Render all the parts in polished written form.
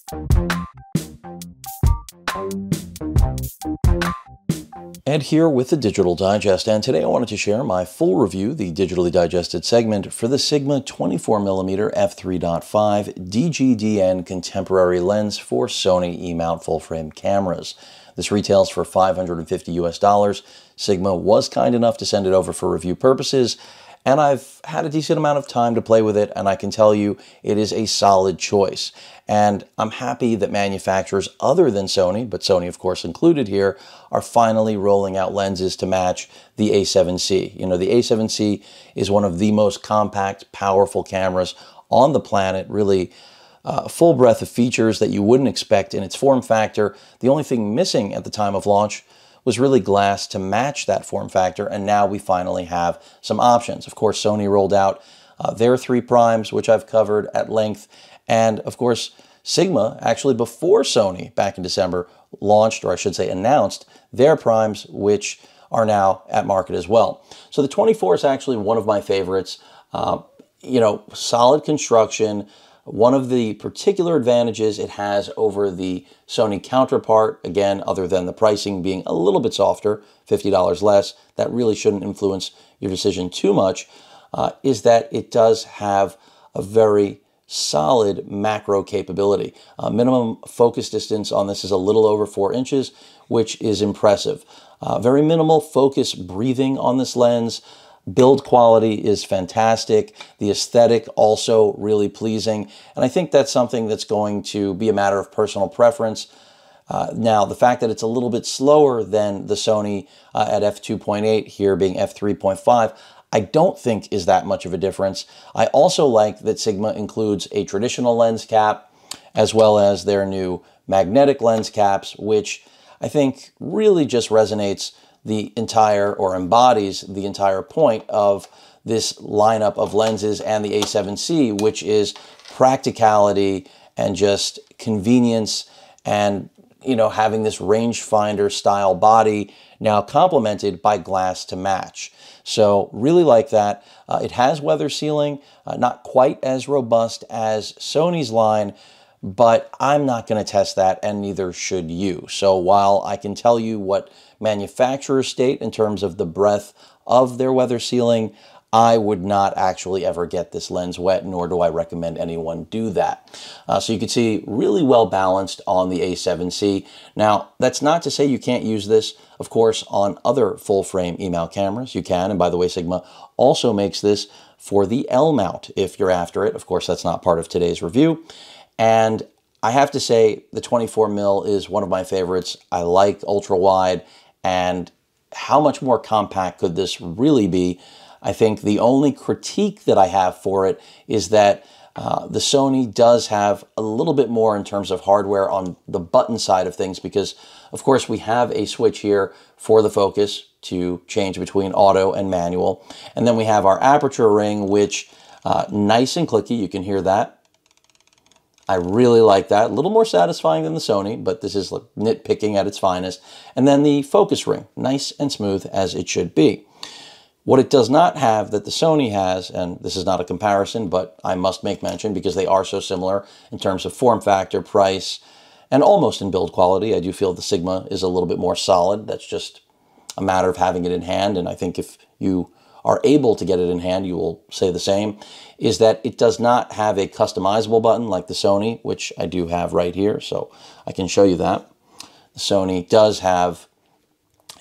And here with the Digital Digest, and today I wanted to share my full review, the digitally digested segment for the Sigma 24mm f3.5 DGDN contemporary lens for Sony E-mount full-frame cameras. This retails for $550 US. Sigma was kind enough to send it over for review purposes, and I've had a decent amount of time to play with it, and I can tell you it is a solid choice. And I'm happy that manufacturers other than Sony, but Sony of course included here, are finally rolling out lenses to match the A7C. You know, the A7C is one of the most compact, powerful cameras on the planet, really a full breadth of features that you wouldn't expect in its form factor. The only thing missing at the time of launch was really glass to match that form factor, and now we finally have some options. Of course, Sony rolled out their 3 primes, which I've covered at length, and of course, Sigma, actually before Sony, back in December, launched, or I should say announced, their primes, which are now at market as well. So the 24 is actually one of my favorites. You know, solid construction. One of the particular advantages it has over the Sony counterpart, again, other than the pricing being a little bit softer, $50 less, that really shouldn't influence your decision too much, is that it does have a very solid macro capability. Minimum focus distance on this is a little over 4 inches, which is impressive. Very minimal focus breathing on this lens. Build quality is fantastic. The aesthetic also really pleasing. And I think that's something that's going to be a matter of personal preference. Now, the fact that it's a little bit slower than the Sony at f2.8, here being f3.5, I don't think is that much of a difference. I also like that Sigma includes a traditional lens cap as well as their new magnetic lens caps, which I think really just resonates the entire, or embodies the entire point of this lineup of lenses and the A7C, which is practicality and just convenience and, you know, having this rangefinder style body now complemented by glass to match. So really like that. It has weather sealing, not quite as robust as Sony's line, but I'm not going to test that, and neither should you. So while I can tell you what manufacturers state in terms of the breadth of their weather sealing, I would not actually ever get this lens wet, nor do I recommend anyone do that. So you can see really well balanced on the A7C. Now, that's not to say you can't use this, of course, on other full frame E-mount cameras. You can, and by the way, Sigma also makes this for the L mount if you're after it. Of course, that's not part of today's review. And I have to say the 24mm is one of my favorites. I like ultra wide, and how much more compact could this really be? I think the only critique that I have for it is that the Sony does have a little bit more in terms of hardware on the button side of things, because of course we have a switch here for the focus to change between auto and manual. And then we have our aperture ring, which nice and clicky, you can hear that. I really like that. A little more satisfying than the Sony, but this is nitpicking at its finest. And then the focus ring, nice and smooth as it should be. What it does not have that the Sony has, and this is not a comparison, but I must make mention because they are so similar in terms of form factor, price, and almost in build quality. I do feel the Sigma is a little bit more solid. That's just a matter of having it in hand, and I think if you are able to get it in hand, you will say the same, is that it does not have a customizable button like the Sony, which I do have right here, so I can show you that. The Sony does have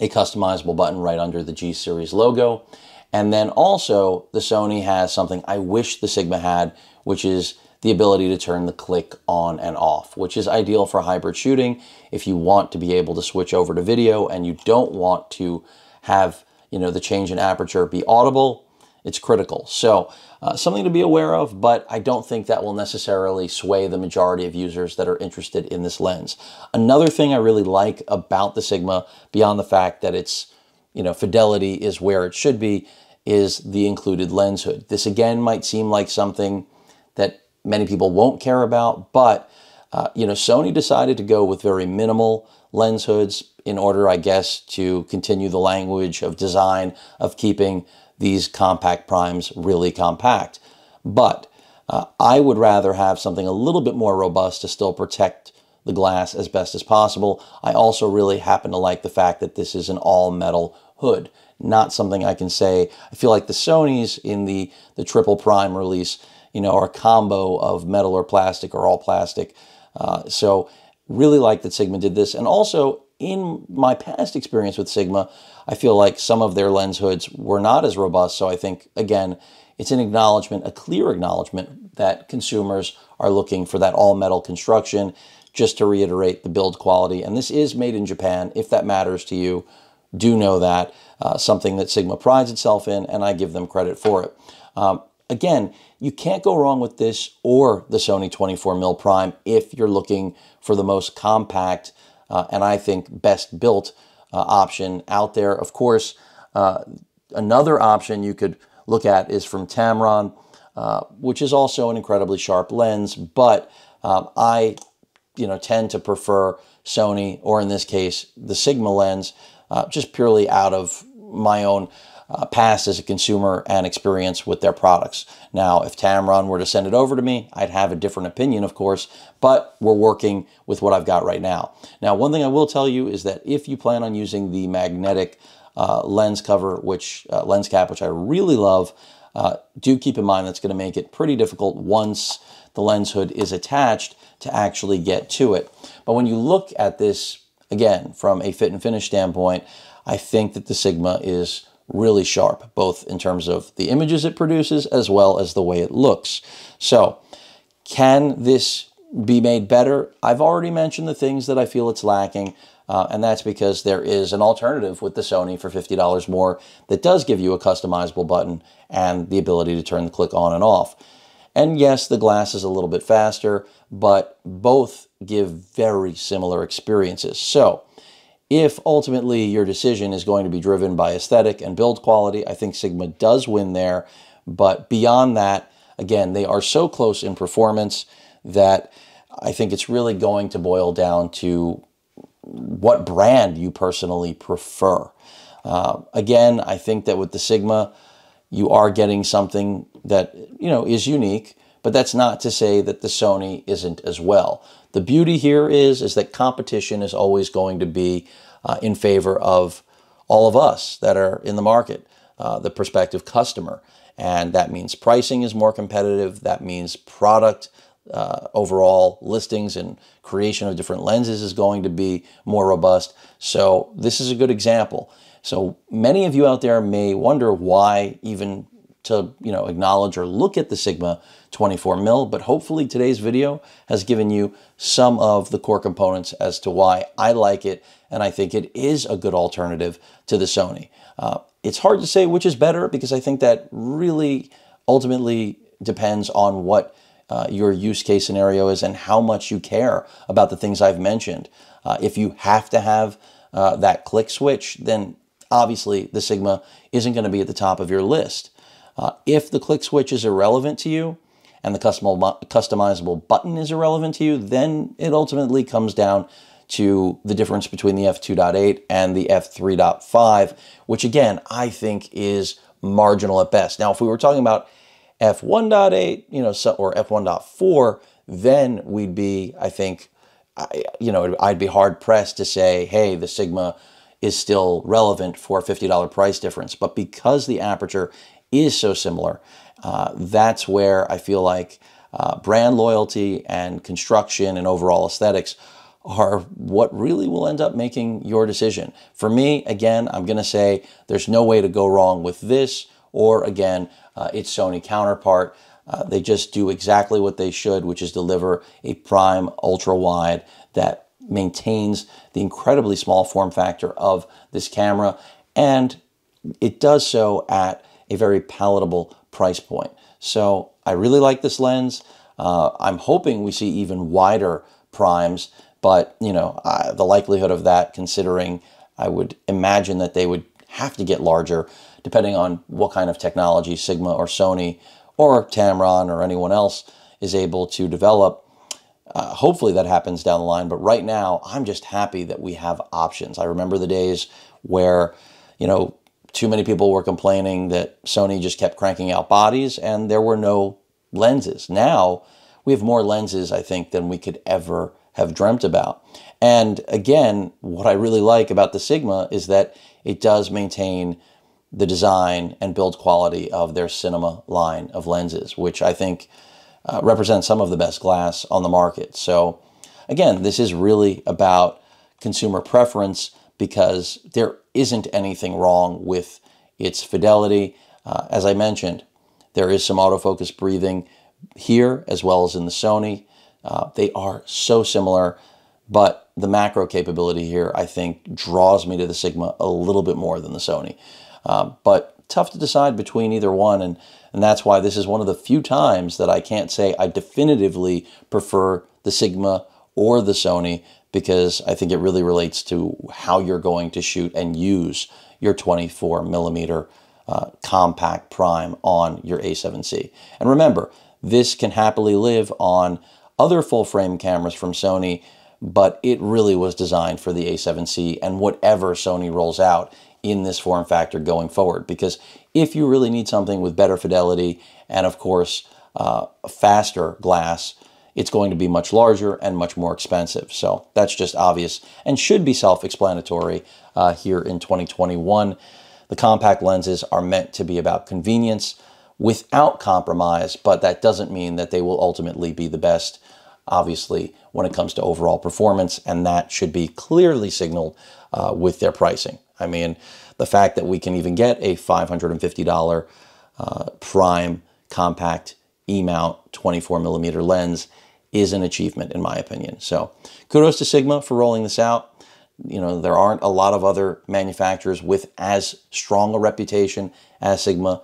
a customizable button right under the G Series logo. And then also the Sony has something I wish the Sigma had, which is the ability to turn the click on and off, which is ideal for hybrid shooting. If you want to be able to switch over to video and you don't want to have, you know, the change in aperture be audible, it's critical. So something to be aware of, but I don't think that will necessarily sway the majority of users that are interested in this lens. Another thing I really like about the Sigma, beyond the fact that its, you know, fidelity is where it should be, is the included lens hood. This again might seem like something that many people won't care about, but you know, Sony decided to go with very minimal lens hoods in order, I guess, to continue the language of design of keeping these compact primes really compact. But I would rather have something a little bit more robust to still protect the glass as best as possible. I also really happen to like the fact that this is an all-metal hood. Not something I can say. I feel like the Sonys in the triple prime release, are a combo of metal or plastic or all plastic. So really like that Sigma did this. And also, in my past experience with Sigma, I feel like some of their lens hoods were not as robust. So I think, again, it's an acknowledgement, a clear acknowledgement that consumers are looking for that all-metal construction. Just to reiterate the build quality, and this is made in Japan. If that matters to you, do know that. Something that Sigma prides itself in, and I give them credit for it. Again, you can't go wrong with this or the Sony 24mm Prime if you're looking for the most compact and I think best built option out there. Of course, another option you could look at is from Tamron, which is also an incredibly sharp lens, but I tend to prefer Sony, or in this case, the Sigma lens, just purely out of my own past as a consumer and experience with their products. Now, if Tamron were to send it over to me, I'd have a different opinion, of course, but we're working with what I've got right now. Now, one thing I will tell you is that if you plan on using the magnetic lens cover, lens cap, which I really love, do keep in mind that's going to make it pretty difficult once the lens hood is attached to actually get to it. But when you look at this, again, from a fit and finish standpoint, I think that the Sigma is really sharp, both in terms of the images it produces as well as the way it looks. So, can this be made better? I've already mentioned the things that I feel it's lacking, and that's because there is an alternative with the Sony for $50 more that does give you a customizable button and the ability to turn the click on and off. And yes, the glass is a little bit faster, but both give very similar experiences. So, if ultimately your decision is going to be driven by aesthetic and build quality, I think Sigma does win there. But beyond that, again, they are so close in performance that I think it's really going to boil down to what brand you personally prefer. Again, I think that with the Sigma, you are getting something that, is unique, but that's not to say that the Sony isn't as well. The beauty here is that competition is always going to be in favor of all of us that are in the market, the prospective customer. And that means pricing is more competitive. That means product overall listings and creation of different lenses is going to be more robust. So this is a good example. So many of you out there may wonder why even to acknowledge or look at the Sigma 24mm, but hopefully today's video has given you some of the core components as to why I like it, and I think it is a good alternative to the Sony. It's hard to say which is better because I think that really ultimately depends on what your use case scenario is and how much you care about the things I've mentioned. If you have to have that click switch, then obviously the Sigma isn't going to be at the top of your list. If the click switch is irrelevant to you and the customizable button is irrelevant to you, then it ultimately comes down to the difference between the f2.8 and the f3.5, which again, I think is marginal at best. Now, if we were talking about f1.8, or f1.4, then we'd be, I think, I'd be hard pressed to say, hey, the Sigma is still relevant for a $50 price difference. But because the aperture is so similar, that's where I feel like brand loyalty and construction and overall aesthetics are what really will end up making your decision. For me, again, I'm going to say there's no way to go wrong with this or, again, its Sony counterpart. They just do exactly what they should, which is deliver a prime ultra wide that maintains the incredibly small form factor of this camera, and it does so at a very palatable price point. So I really like this lens. I'm hoping we see even wider primes, but the likelihood of that, considering I would imagine that they would have to get larger depending on what kind of technology Sigma or Sony or Tamron or anyone else is able to develop. Hopefully that happens down the line, but right now I'm just happy that we have options. I remember the days where, too many people were complaining that Sony just kept cranking out bodies and there were no lenses. Now we have more lenses, I think, than we could ever have dreamt about. And again, what I really like about the Sigma is that it does maintain the design and build quality of their cinema line of lenses, which I think represents some of the best glass on the market. So again, this is really about consumer preference because there isn't anything wrong with its fidelity. As I mentioned, there is some autofocus breathing here as well as in the Sony. They are so similar, but the macro capability here, I think, draws me to the Sigma a little bit more than the Sony. But tough to decide between either one, and that's why this is one of the few times that I can't say I definitively prefer the Sigma or the Sony, because I think it really relates to how you're going to shoot and use your 24mm compact prime on your A7C. And remember, this can happily live on other full-frame cameras from Sony, but it really was designed for the A7C and whatever Sony rolls out in this form factor going forward. Because if you really need something with better fidelity and, of course, faster glass, it's going to be much larger and much more expensive. So that's just obvious and should be self-explanatory here in 2021. The compact lenses are meant to be about convenience without compromise, but that doesn't mean that they will ultimately be the best, obviously, when it comes to overall performance, and that should be clearly signaled with their pricing. I mean, the fact that we can even get a $550 prime compact E-mount 24mm lens is an achievement, in my opinion. So kudos to Sigma for rolling this out. You know, there aren't a lot of other manufacturers with as strong a reputation as Sigma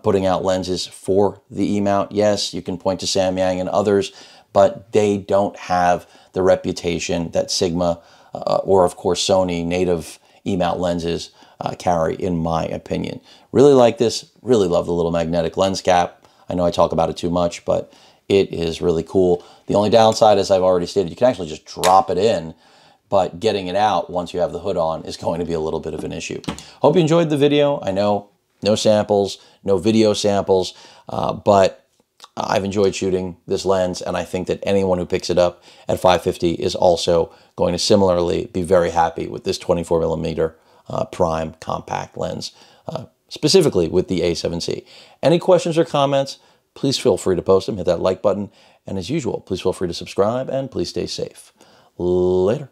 putting out lenses for the E-mount. Yes, you can point to Samyang and others, but they don't have the reputation that Sigma or, of course, Sony native E-mount lenses carry, in my opinion. Really like this. Really love the little magnetic lens cap. I know I talk about it too much, but it is really cool. The only downside, as I've already stated, you can actually just drop it in, but getting it out once you have the hood on is going to be a little bit of an issue. Hope you enjoyed the video. I know no samples, no video samples, but I've enjoyed shooting this lens, and I think that anyone who picks it up at $550 is also going to similarly be very happy with this 24mm prime compact lens, specifically with the A7C. Any questions or comments, please feel free to post them. Hit that like button. And as usual, please feel free to subscribe, and please stay safe. Later.